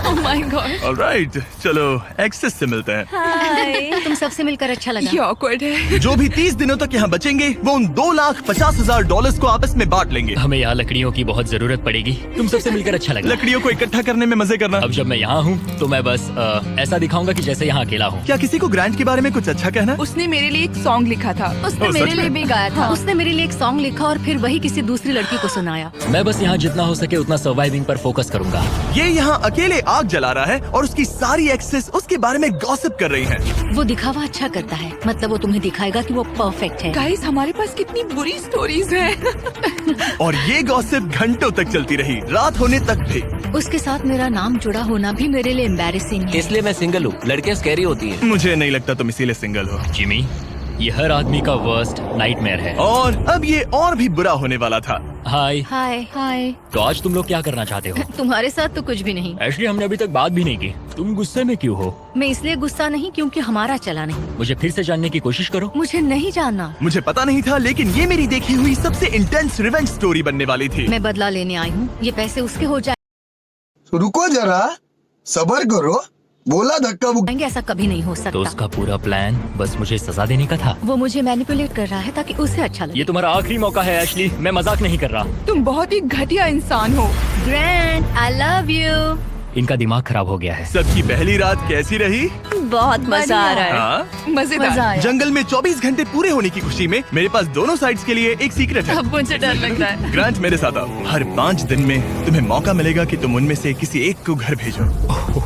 Oh my God. Alright, चलो access से मिलते हैं। हाय। तुम सबसे मिलकर अच्छा लगा। ये ऑकवर्ड है। जो भी 30 दिनों तक यहाँ बचेंगे वो उन $2,50,000 को आपस में बांट लेंगे। हमें यहाँ लकड़ियों की बहुत जरूरत पड़ेगी। तुम सबसे मिलकर अच्छा लगा। लकड़ियों को इकट्ठा करने में मजे करना। अब जब मैं यहाँ हूँ तो मैं बस ऐसा दिखाऊंगा कि जैसे यहाँ अकेला हूँ। क्या किसी को ग्रांट के बारे में कुछ अच्छा कहना? उसने मेरे लिए एक सॉन्ग लिखा था। उसने ओह, मेरे सच लिए में? भी गाया था। उसने मेरे लिए एक सॉन्ग लिखा और फिर वही किसी दूसरी लड़की को सुनाया। मैं बस यहाँ जितना हो सके उतना सर्वाइविंग पर फोकस करूंगा। ये यहाँ अकेले आग जला रहा है और उसकी सारी एक्सेस उसके बारे में गॉसिप कर रही हैं। वो दिखावा अच्छा करता है, मतलब वो तुम्हें दिखाएगा कि वो परफेक्ट है। गाइस, हमारे पास कितनी बुरी स्टोरीज हैं। और ये गॉसिप घंटों तक चलती रही, रात होने तक भी। उसके साथ मेरा नाम जुड़ा होना भी मेरे लिए एम्बैरेसिंग है। इसलिए मैं सिंगल हूँ। लड़कियाँ स्कैरी होती हैं। मुझे नहीं लगता तुम इसीलिए सिंगल हो। जिमी, ये हर आदमी का वर्स्ट नाइटमेयर है। और अब ये और भी बुरा होने वाला था। हाय। हाय हाय। तो आज तुम लोग क्या करना चाहते हो? तुम्हारे साथ तो कुछ भी नहीं। एक्चुअली हमने अभी तक बात भी नहीं की। तुम गुस्से में क्यों हो? मैं इसलिए गुस्सा नहीं क्योंकि हमारा चला नहीं। मुझे फिर से जानने की कोशिश करो। मुझे नहीं जानना। मुझे पता नहीं था, लेकिन ये मेरी देखी हुई सबसे इंटेंस रिवेंज स्टोरी बनने वाली थी। मैं बदला लेने आई हूँ। ये पैसे उसके हो रुको जरा, सबर करो। बोला धक्का बुक्की। जाएंगे, ऐसा कभी नहीं हो तो सकता। उसका पूरा प्लान बस मुझे सजा देने का था। वो मुझे मैनिपुलेट कर रहा है ताकि उसे अच्छा लगे। ये तुम्हारा आखिरी मौका है एशली, मैं मजाक नहीं कर रहा। तुम बहुत ही घटिया इंसान हो। Grand, I love you. इनका दिमाग खराब हो गया है। सबकी पहली रात कैसी रही? बहुत मजा आ रहा है। हाँ? मजेदार। मजा आया। जंगल में 24 घंटे पूरे होने की खुशी में मेरे पास दोनों साइड्स के लिए एक सीक्रेट है। अब मुझे डर लग रहा है। ग्रांट, मेरे साथ आओ। हर 5 दिन में तुम्हें मौका मिलेगा कि तुम उनमें से किसी एक को घर भेजो,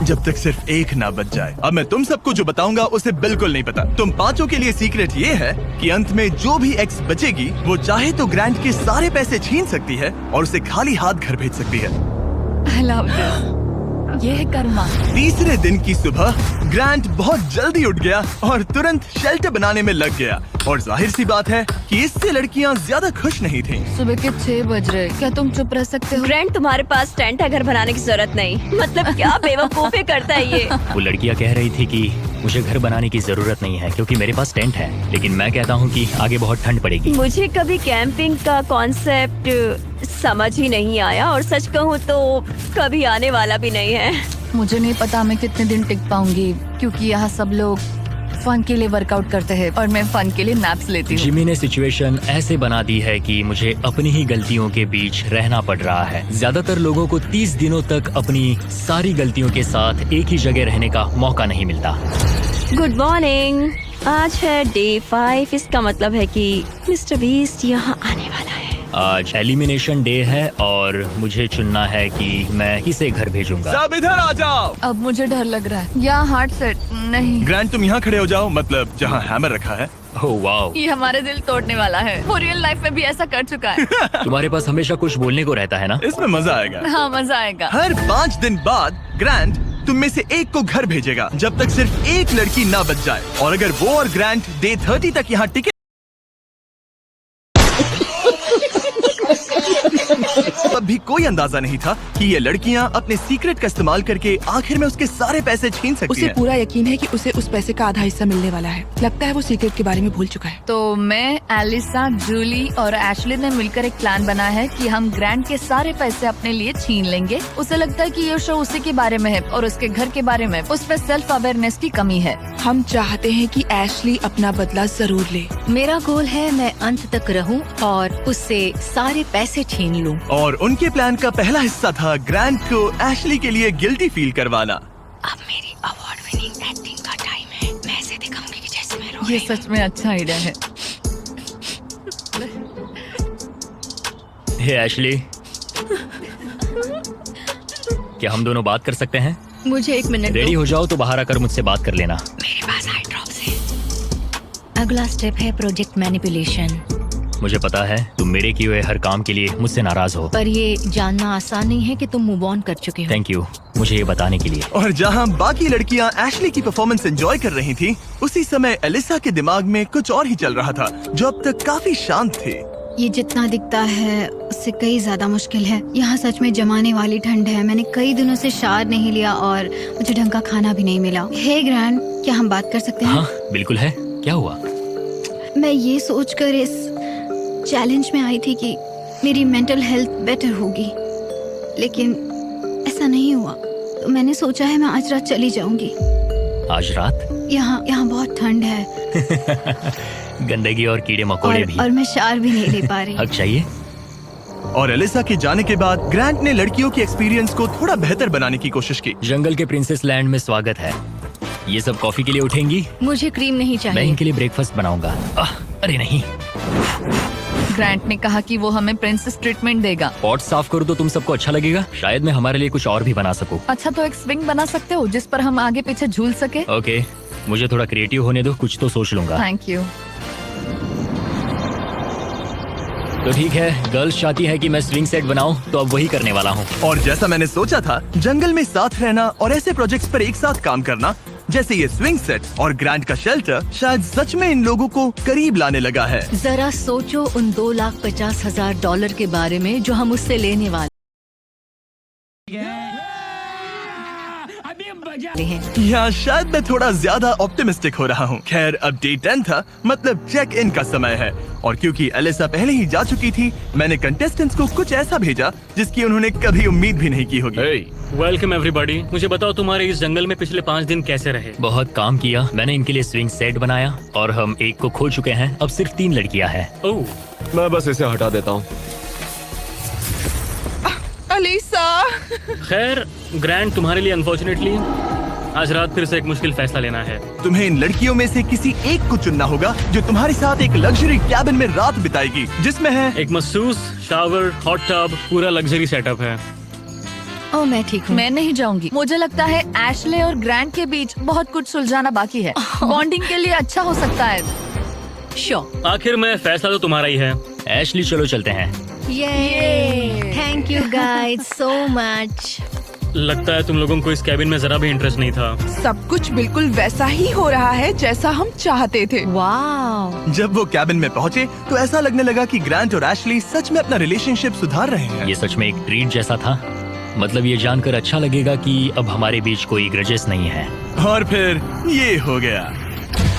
जब तक सिर्फ एक ना बच जाए। अब मैं तुम सबको जो बताऊंगा उसे बिल्कुल नहीं पता। तुम पांचों के लिए सीक्रेट ये है कि अंत में जो भी एक्स बचेगी वो चाहे तो ग्रांट के सारे पैसे छीन सकती है और उसे खाली हाथ घर भेज सकती है। I love this. ये है कर्मा। तीसरे दिन की सुबह ग्रांट बहुत जल्दी उठ गया और तुरंत शेल्टर बनाने में लग गया। और जाहिर सी बात है कि इससे लड़कियां ज्यादा खुश नहीं थीं। सुबह के 6 बज रहे। क्या तुम चुप रह सकते हो? ग्रैंड, तुम्हारे पास टेंट है, घर बनाने की जरूरत नहीं। मतलब क्या बेवकूफी करता है ये। वो लड़कियां कह रही थी कि मुझे घर बनाने की जरूरत नहीं है क्योंकि मेरे पास टेंट है, लेकिन मैं कहता हूँ कि आगे बहुत ठंड पड़ेगी। मुझे कभी कैंपिंग का कॉन्सेप्ट समझ ही नहीं आया और सच कहूँ तो कभी आने वाला भी नहीं है। मुझे नहीं पता मैं कितने दिन टिक पाऊंगी, क्योंकि यहाँ सब लोग फन के लिए वर्कआउट करते हैं और मैं फन के लिए नैप्स लेती हूँ। जिमी ने सिचुएशन ऐसे बना दी है कि मुझे अपनी ही गलतियों के बीच रहना पड़ रहा है। ज्यादातर लोगों को 30 दिनों तक अपनी सारी गलतियों के साथ एक ही जगह रहने का मौका नहीं मिलता। Good morning. आज है डे 5। इसका मतलब है कि मिस्टर बीस्ट यहाँ आने वाला है। आज एलिमिनेशन डे है और मुझे चुनना है कि मैं किसे घर भेजूंगा। सब इधर आ जाओ। अब मुझे डर लग रहा है। यहाँ हार्ट सेट नहीं। ग्रांट, तुम यहाँ खड़े हो जाओ, मतलब जहाँ हैमर रखा है। ओह वाओ, ये हमारे दिल तोड़ने वाला है। वो रियल लाइफ में भी ऐसा कर चुका है। तुम्हारे पास हमेशा कुछ बोलने को रहता है ना। इसमें मजा आएगा। हाँ, मजा आएगा। हर 5 दिन बाद ग्रांट तुम में से एक को घर भेजेगा जब तक सिर्फ एक लड़की ना बच जाए। और अगर वो और ग्रांट डे 30 तक यहाँ टिके तब भी कोई अंदाजा नहीं था कि ये लड़कियां अपने सीक्रेट का इस्तेमाल करके आखिर में उसके सारे पैसे छीन सकती उसे हैं। पूरा यकीन है कि उसे उस पैसे का आधा हिस्सा मिलने वाला है। लगता है वो सीक्रेट के बारे में भूल चुका है। तो मैं, एलिसा, जूली और एशली ने मिलकर एक प्लान बना है कि हम ग्रैंड के सारे पैसे अपने लिए छीन लेंगे। उसे लगता है कि ये शो उसी के बारे में है और उसके घर के बारे में। उसमें सेल्फ अवेयरनेस की कमी है। हम चाहते हैं कि एशली अपना बदला जरूर ले। मेरा गोल है मैं अंत तक रहूं और उससे सारे पैसे छीन लूं। और उनके प्लान का पहला हिस्सा था ग्रांट को एशली के लिए गिल्टी फील करवाना। अब मेरी अवार्ड विनिंग एक्टिंग का टाइम है। मैं ऐसे दिखाऊंगी कि जैसे मैं रो ये रही हूँ। सच में अच्छा आइडिया है। हे एशली, क्या हम दोनों बात कर सकते हैं? मुझे 1 मिनट रेडी दो। हो जाओ तो बाहर आकर मुझसे बात कर लेना। मेरे पास आई ड्रॉप्स है। अगला स्टेप है प्रोजेक्ट मैनिपुलेशन। मुझे पता है तुम मेरे किए हुए हर काम के लिए मुझसे नाराज हो। पर ये जानना आसान नहीं है कि तुम मूव ऑन कर चुके हो। थैंक यू मुझे ये बताने के लिए। और जहां बाकी लड़कियां एशली की परफॉर्मेंस एंजॉय कर रही थी, उसी समय एलिसा के दिमाग में कुछ और ही चल रहा था जो अब तक काफी शांत थे। ये जितना दिखता है उससे कई ज्यादा मुश्किल है। यहाँ सच में जमाने वाली ठंड है। मैंने कई दिनों से शावर नहीं लिया और मुझे ढंग का खाना भी नहीं मिला। हे ग्रैंड, क्या हम बात कर सकते हैं? हाँ बिल्कुल है। क्या हुआ? मैं ये सोचकर इस चैलेंज में आई थी कि मेरी मेंटल हेल्थ बेटर होगी, लेकिन ऐसा नहीं हुआ। तो मैंने सोचा है मैं आज रात चली जाऊंगी। आज रात? यहाँ बहुत ठंड है गंदगी और कीड़े मकोड़े भी। और मैं शार भी नहीं ले पा रही। हक चाहिए। और एलिसा के जाने के बाद ग्रांट ने लड़कियों की एक्सपीरियंस को थोड़ा बेहतर बनाने की कोशिश की। जंगल के प्रिंसेस लैंड में स्वागत है। ये सब कॉफी के लिए उठेंगी? मुझे क्रीम नहीं मैं चाहिए। इनके लिए ब्रेकफास्ट बनाऊंगा। अरे नहीं, ग्रांट ने कहा कि वो हमें प्रिंसेस ट्रीटमेंट देगा। पॉट साफ करूँ तो तुम सबको अच्छा लगेगा। शायद मैं हमारे लिए कुछ और भी बना सकूं। अच्छा, तो एक स्विंग बना सकते हो जिस पर हम आगे पीछे झूल सके। ओके, मुझे थोड़ा क्रिएटिव होने दो, कुछ तो सोच लूंगा। Thank you. तो ठीक है, गर्ल्स चाहती है कि मैं स्विंग सेट बनाऊं, तो अब वही करने वाला हूँ। और जैसा मैंने सोचा था, जंगल में साथ रहना और ऐसे प्रोजेक्ट्स पर एक साथ काम करना जैसे ये स्विंग सेट और ग्रांट का शेल्टर शायद सच में इन लोगों को करीब लाने लगा है। जरा सोचो उन $2,50,000 के बारे में जो हम उससे लेने वाले हैं। यहाँ शायद मैं थोड़ा ज्यादा ऑप्टिमिस्टिक हो रहा हूँ। खैर, अब डे 10 था, मतलब चेक इन का समय है। और क्योंकि एलिसा पहले ही जा चुकी थी, मैंने कंटेस्टेंट्स को कुछ ऐसा भेजा जिसकी उन्होंने कभी उम्मीद भी नहीं की होगी। Welcome everybody. मुझे बताओ तुम्हारे इस जंगल में पिछले 5 दिन कैसे रहे? बहुत काम किया। मैंने इनके लिए स्विंग सेट बनाया और हम एक को खो चुके हैं। अब सिर्फ 3 लड़कियां हैं। ओह, मैं बस इसे हटा देता हूँ। एलिसा। खैर ग्रैंड, तुम्हारे लिए अनफॉर्चुनेटली आज रात फिर से एक मुश्किल फैसला लेना है। तुम्हें इन लड़कियों में से किसी एक को चुनना होगा जो तुम्हारे साथ एक लग्जरी कैबिन में रात बिताएगी, जिसमें है एक मसूस, शावर, हॉट टब, पूरा लग्जरी सेटअप है। ओह, मैं ठीक हूँ। मैं नहीं जाऊंगी। मुझे लगता है एशले और ग्रांट के बीच बहुत कुछ सुलझाना बाकी है। बॉन्डिंग के लिए अच्छा हो सकता है। श्योर। आखिर में फैसला तो तुम्हारा ही है। एशली, चलो चलते हैं। ये thank you guys so much. लगता है तुम लोगों को इस कैबिन में जरा भी इंटरेस्ट नहीं था। सब कुछ बिल्कुल वैसा ही हो रहा है जैसा हम चाहते थे। वाह। जब वो कैबिन में पहुँचे तो ऐसा लगने लगा कि ग्रांट और एशली सच में अपना रिलेशनशिप सुधार रहे हैं। ये सच में एक ट्रीट जैसा था। मतलब ये जानकर अच्छा लगेगा कि अब हमारे बीच कोई ग्रजेस नहीं है। और फिर ये हो गया।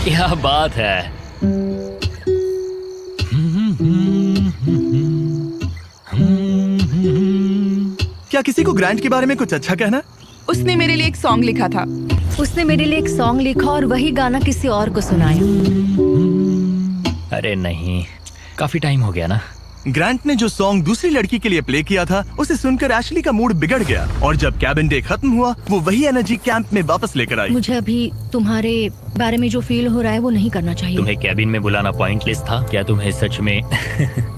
क्या बात है। क्या किसी को ग्रांट के बारे में कुछ अच्छा कहना? उसने मेरे लिए एक सॉन्ग लिखा था। उसने मेरे लिए एक सॉन्ग लिखा और वही गाना किसी और को सुनाया। अरे नहीं, काफी टाइम हो गया ना। ग्रांट ने जो सॉन्ग दूसरी लड़की के लिए प्ले किया था, उसे सुनकर एशली का मूड बिगड़ गया और जब कैबिन डे खत्म हुआ, वो वही एनर्जी कैंप में वापस लेकर आई। मुझे अभी तुम्हारे बारे में जो फील हो रहा है वो नहीं करना चाहिए। तुम्हें कैबिन में बुलाना पॉइंटलेस था क्या? तुम्हें सच में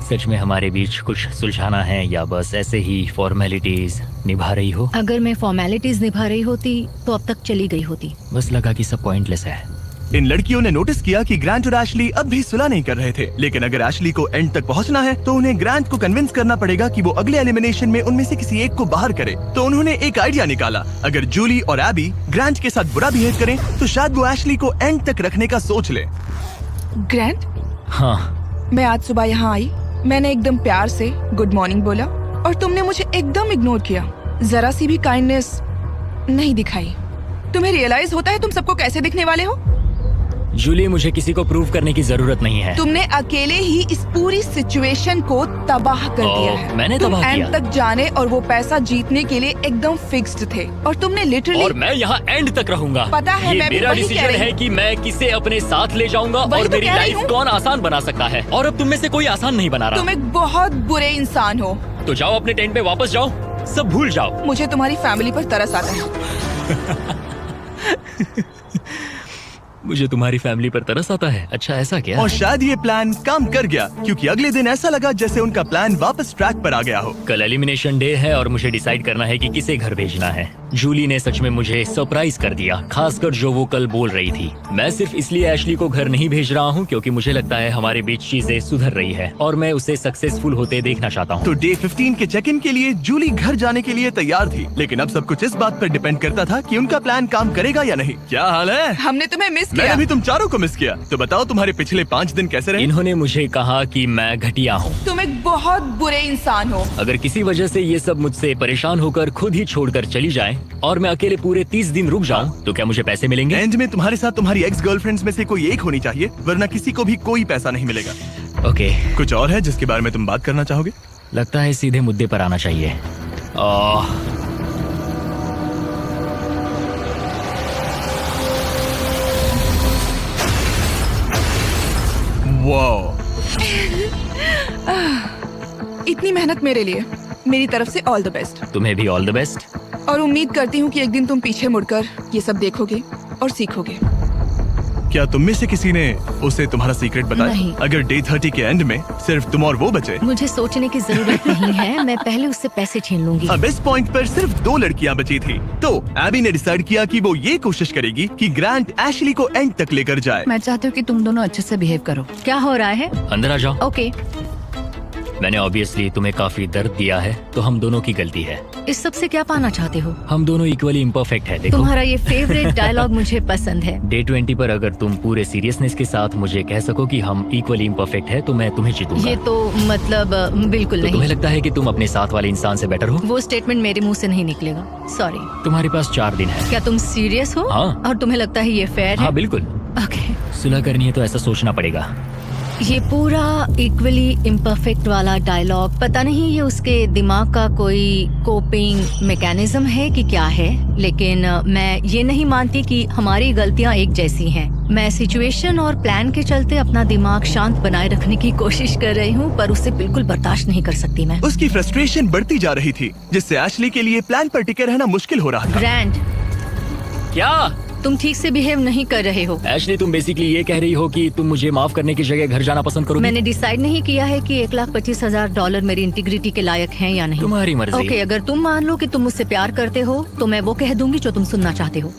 सच में हमारे बीच कुछ सुलझाना है या बस ऐसे ही फॉर्मेलिटीज निभा रही हो? अगर मैं फॉर्मेलिटीज निभा रही होती तो अब तक चली गई होती। बस लगा कि सब पॉइंटलेस है। इन लड़कियों ने नोटिस किया कि ग्रांट और एशली अब भी सुलह नहीं कर रहे थे, लेकिन अगर एशली को एंड तक पहुंचना है तो उन्हें ग्रांट को कन्विंस करना पड़ेगा कि वो अगले एलिमिनेशन में उनमें से किसी एक को बाहर करे। तो उन्होंने एक आइडिया निकाला, अगर जूली और एबी ग्रांट के साथ बुरा बिहेव करें तो शायद वो एशली को एंड तक रखने का सोच ले। ग्रैंट, हाँ, मैं आज सुबह यहाँ आई, मैंने एकदम प्यार से गुड मॉर्निंग बोला और तुमने मुझे एकदम इग्नोर किया। जरा सी भी काइंडनेस नहीं दिखाई। तुम्हें रियलाइज होता है तुम सबको कैसे दिखने वाले हो? जूली, मुझे किसी को प्रूव करने की जरूरत नहीं है। तुमने अकेले ही इस पूरी सिचुएशन को तबाह कर दिया है। मैंने तुम तबाह एंड किया। तक जाने और वो पैसा जीतने के लिए एकदम फिक्स्ड थे और तुमने लिटरली। और मैं यहाँ एंड तक रहूंगा। पता है, ये मैं भी मेरा वही कह डिसीजन रही है हूँ। कि मैं किसे अपने साथ ले जाऊंगा वही और तो मेरी कह रही लाइफ हूँ। कौन आसान बना सकता है। और अब तुम में से कोई आसान नहीं बना रहा। तुम एक बहुत बुरे इंसान हो। तो जाओ अपने टेंट पे वापस जाओ, सब भूल जाओ। मुझे तुम्हारी फैमिली पर तरस आता है। मुझे तुम्हारी फैमिली पर तरस आता है। अच्छा, ऐसा क्या? और शायद ये प्लान काम कर गया, क्योंकि अगले दिन ऐसा लगा जैसे उनका प्लान वापस ट्रैक पर आ गया हो। कल एलिमिनेशन डे है और मुझे डिसाइड करना है कि किसे घर भेजना है। जूली ने सच में मुझे सरप्राइज कर दिया, खासकर जो वो कल बोल रही थी। मैं सिर्फ इसलिए एशली को घर नहीं भेज रहा हूँ क्योंकि मुझे लगता है हमारे बीच चीजें सुधर रही है और मैं उसे सक्सेसफुल होते देखना चाहता हूँ। तो डे 15 के चेक इन के लिए जूली घर जाने के लिए तैयार थी, लेकिन अब सब कुछ इस बात पर डिपेंड करता था कि उनका प्लान काम करेगा या नहीं। क्या हाल है? हमने तुम्हें मिस किया। मैंने भी तुम चारों को मिस किया। तो बताओ तुम्हारे पिछले 5 दिन कैसे रहे? इन्होंने मुझे कहा कि मैं घटिया हूँ। तुम एक बहुत बुरे इंसान हो। अगर किसी वजह से ये सब मुझसे परेशान होकर खुद ही छोड़कर चली जाएं और मैं अकेले पूरे 30 दिन रुक जाऊं तो क्या मुझे पैसे मिलेंगे? एंड में तुम्हारे साथ तुम्हारी एक्स गर्लफ्रेंड्स में से कोई एक होनी चाहिए, वरना किसी को भी कोई पैसा नहीं मिलेगा। ओके, कुछ और है जिसके बारे में तुम बात करना चाहोगे? लगता है सीधे मुद्दे पर आना चाहिए। इतनी मेहनत मेरे लिए, मेरी तरफ से ऑल द बेस्ट। तुम्हें भी ऑल द बेस्ट। और उम्मीद करती हूँ कि एक दिन तुम पीछे मुड़कर ये सब देखोगे और सीखोगे। क्या तुम में से किसी ने उसे तुम्हारा सीक्रेट बताया? नहीं। अगर डे 30 के एंड में सिर्फ तुम और वो बचे, मुझे सोचने की जरूरत नहीं है, मैं पहले उससे पैसे छीन लूंगी। अब इस पॉइंट पर सिर्फ 2 लड़कियां बची थी, तो एबी ने डिसाइड किया कि वो ये कोशिश करेगी कि ग्रांट एशली को एंड तक लेकर जाए। मैं चाहती हूँ कि तुम दोनों अच्छे से बिहेव करो। क्या हो रहा है? अंदर आ जाओ। ओके, मैंने ऑब्वियसली तुम्हें काफी दर्द दिया है, तो हम दोनों की गलती है। इस सब से क्या पाना चाहते हो? हम दोनों इक्वली इम्परफेक्ट है। देखो, तुम्हारा ये फेवरेट डायलॉग मुझे पसंद है। डे 20 पर अगर तुम पूरे सीरियसनेस के साथ मुझे कह सको कि हम इक्वली इम्परफेक्ट है, तो मैं तुम्हें जीतूंगा। ये तो मतलब बिल्कुल तो तुम्हें नहीं। लगता है कि तुम अपने साथ वाले इंसान से बेटर हो? वो स्टेटमेंट मेरे मुंह से नहीं निकलेगा, सॉरी। तुम्हारे पास 4 दिन है। क्या तुम सीरियस हो? हाँ। और तुम्हें लगता है ये फेयर है? हाँ बिल्कुल। ओके। सुलह करनी है तो ऐसा सोचना पड़ेगा। ये पूरा इक्वली इम्परफेक्ट वाला डायलॉग, पता नहीं ये उसके दिमाग का कोई कोपिंग मैकेनिज्म है कि क्या है, लेकिन मैं ये नहीं मानती कि हमारी गलतियां एक जैसी हैं। मैं सिचुएशन और प्लान के चलते अपना दिमाग शांत बनाए रखने की कोशिश कर रही हूँ, पर उसे बिल्कुल बर्दाश्त नहीं कर सकती मैं। उसकी फ्रस्ट्रेशन बढ़ती जा रही थी, जिससे एशली के लिए प्लान पर टिके रहना मुश्किल हो रहा था। ग्रैंड, क्या तुम ठीक से बिहेव नहीं कर रहे हो। एशली, तुम बेसिकली ये कह रही हो कि तुम मुझे माफ करने की जगह घर जाना पसंद करोगी? मैंने डिसाइड नहीं किया है कि $1,25,000 मेरी इंटीग्रिटी के लायक हैं या नहीं। तुम्हारी मर्जी। ओके, अगर तुम मान लो कि तुम मुझसे प्यार करते हो तो मैं वो कह दूंगी जो तुम सुनना चाहते हो।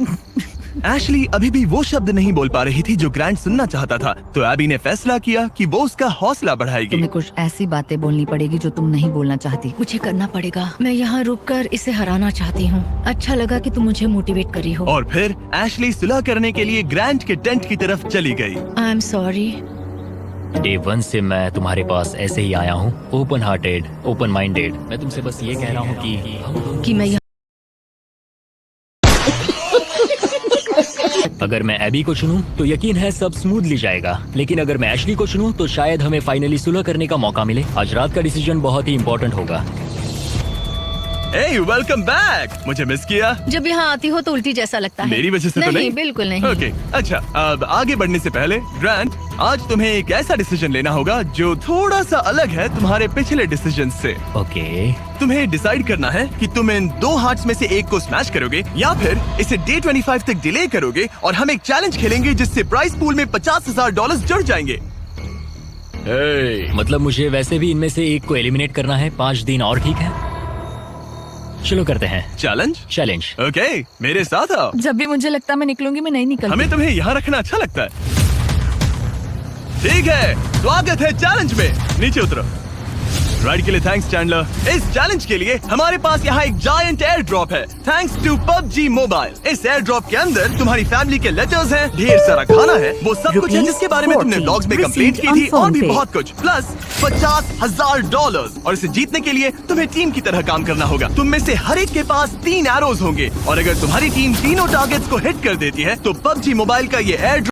एशली अभी भी वो शब्द नहीं बोल पा रही थी जो ग्रांट सुनना चाहता था, तो एबी ने फैसला किया कि वो उसका हौसला बढ़ाएगी। तुम्हें कुछ ऐसी बातें बोलनी पड़ेगी जो तुम नहीं बोलना चाहती। मुझे करना पड़ेगा। मैं यहाँ रुककर इसे हराना चाहती हूँ। अच्छा लगा कि तुम मुझे मोटिवेट करी हो। और फिर एशली सुलह करने के लिए ग्रांट के टेंट की तरफ चली गई। I am sorry. डे 1 से मैं तुम्हारे पास ऐसे ही आया हूँ, ओपन हार्टेड, ओपन माइंडेड। मैं तुमसे बस ये कह रहा हूँ कि मैं यहाँ अगर मैं एबी को चुनूं तो यकीन है सब स्मूथली जाएगा, लेकिन अगर मैं एशली को चुनूं तो शायद हमें फाइनली सुलह करने का मौका मिले। आज रात का डिसीजन बहुत ही इम्पोर्टेंट होगा। Hey, welcome back! मुझे मिस किया? जब यहाँ आती हो तो उल्टी जैसा लगता है। मेरी वजह से तो नहीं? बिल्कुल नहीं। ओके, अच्छा, अब आगे बढ़ने से पहले ग्रांट, आज तुम्हें एक ऐसा डिसीजन लेना होगा जो थोड़ा सा अलग है तुम्हारे पिछले डिसीजन से। ओके। तुम्हें डिसाइड करना है कि तुम इन 2 हार्ट्स में से एक को स्मैश करोगे या फिर इसे डे 25 तक डिले करोगे, और हम एक चैलेंज खेलेंगे जिससे प्राइस पूल में $50,000 जुड़ जाएंगे। मतलब मुझे वैसे भी इनमें से एक को एलिमिनेट करना है। 5 दिन और, ठीक है? शुरू करते हैं। चैलेंज। ओके, मेरे साथ आओ। जब भी मुझे लगता है मैं निकलूंगी, मैं नहीं निकलती। हमें तुम्हें यहाँ रखना अच्छा लगता है। ठीक है, स्वागत है चैलेंज में। नीचे उतरो। राइड के लिए थैंक्स चैंडलर। इस चैलेंज के लिए हमारे पास यहाँ एक जायंट एयर ड्रॉप है, थैंक्स टू PUBG मोबाइल। इस एयर ड्रॉप के अंदर तुम्हारी फैमिली के लेटर्स हैं, ढेर सारा खाना है, वो सब कुछ है जिसके बारे में तुमने व्लॉग्स में कंप्लेंट की थी, और भी बहुत कुछ, प्लस $50,000। और इसे जीतने के लिए तुम्हें टीम की तरह काम करना होगा। तुम में से हर एक के पास 3 एरोज होंगे, और अगर तुम्हारी टीम तीनों टारगेट्स को हिट कर देती है तो PUBG मोबाइल का ये एयर